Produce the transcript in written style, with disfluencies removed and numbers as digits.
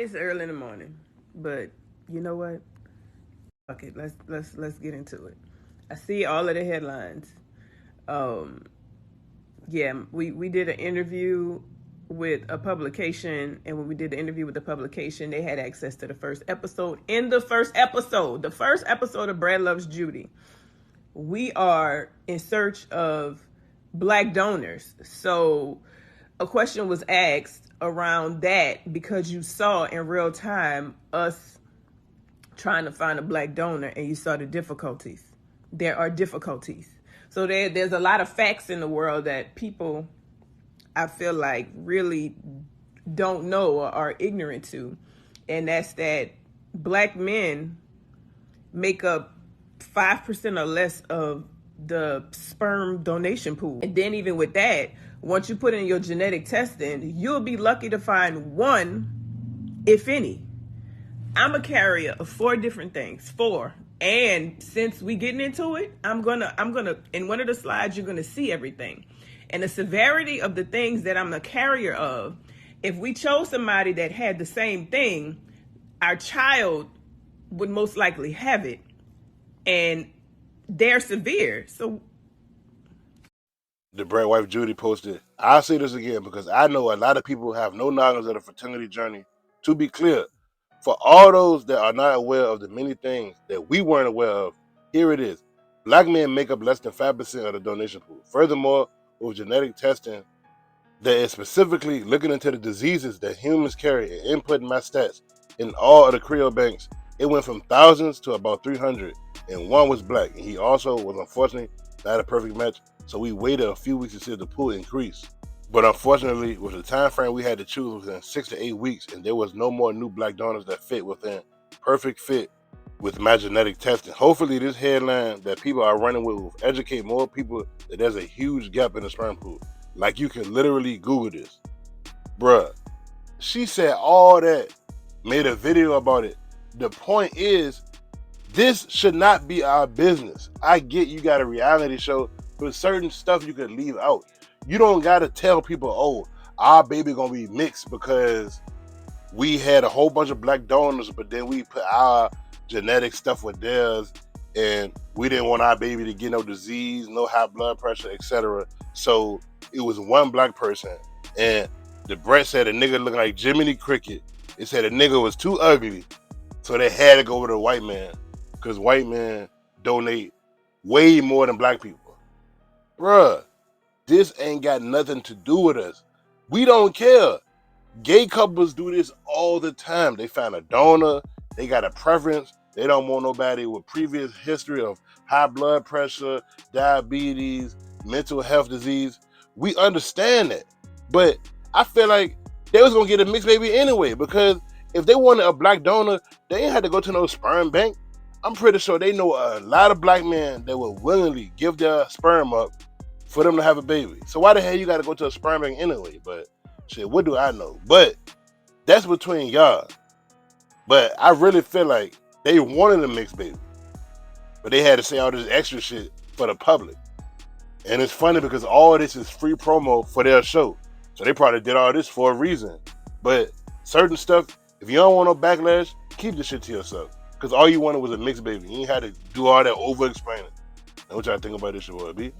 It's early in the morning, but you know what? Okay, let's get into it. I see all of the headlines. Um, yeah, we did an interview with a publication, and when we did the interview with the publication, they had access to the first episode. In the first episode of Brad Loves Judy, we are in search of black donors. So a question was asked around that because you saw in real time us trying to find a black donor and you saw the difficulties. There are difficulties. So there's a lot of facts in the world that people, I feel like, really don't know or are ignorant to. And that's that black men make up 5% or less of the sperm donation pool. And then even with that, once you put in your genetic testing, you'll be lucky to find one, if any. I'm a carrier of 4 different things. 4. And since we getting into it, I'm gonna in one of the slides you're gonna see everything. And the severity of the things that I'm a carrier of, if we chose somebody that had the same thing, our child would most likely have it. And they're severe. So The Brat wife Judy posted, I'll say this again because I know a lot of people have no knowledge of the fertility journey. To be clear, for all those that are not aware of the many things that we weren't aware of, here it is. Black men make up less than 5% of the donation pool. Furthermore, with genetic testing that is specifically looking into the diseases that humans carry and inputting my stats in all of the Creole banks, it went from thousands to about 300, and one was black, and he also was unfortunately not a perfect match, so we waited a few weeks to see the pool increase. But unfortunately, with the time frame we had to choose within 6 to 8 weeks, and there was no more new black donors that fit within perfect fit with my genetic testing. Hopefully this headline that people are running with will educate more people that there's a huge gap in the sperm pool. Like, you can literally Google this. Bruh, she said all that, made a video about it. The point is, this should not be our business. I get you got a reality show, but certain stuff you can leave out. You don't gotta tell people, oh, our baby gonna be mixed because we had a whole bunch of black donors, but then we put our genetic stuff with theirs, and we didn't want our baby to get no disease, no high blood pressure, etc. So it was one black person, and the Brat said a nigga looking like Jiminy Cricket. It said a nigga was too ugly, so they had to go with a white man, because white men donate way more than black people. Bruh, this ain't got nothing to do with us. We don't care. Gay couples do this all the time. They find a donor, they got a preference, they don't want nobody with previous history of high blood pressure, diabetes, mental health disease. We understand that. But I feel like they was gonna get a mixed baby anyway, because if they wanted a black donor, they ain't had to go to no sperm bank. I'm pretty sure they know a lot of black men that would willingly give their sperm up for them to have a baby. So why the hell you gotta go to a sperm bank anyway? But shit, what do I know? But that's between y'all. But I really feel like they wanted a mixed baby, but they had to say all this extra shit for the public. And it's funny because all this is free promo for their show. So they probably did all this for a reason. But certain stuff, if you don't want no backlash, keep the shit to yourself. Because all you wanted was a mixed baby. You ain't had to do all that over explaining. And what y'all think about this shit, boy? B?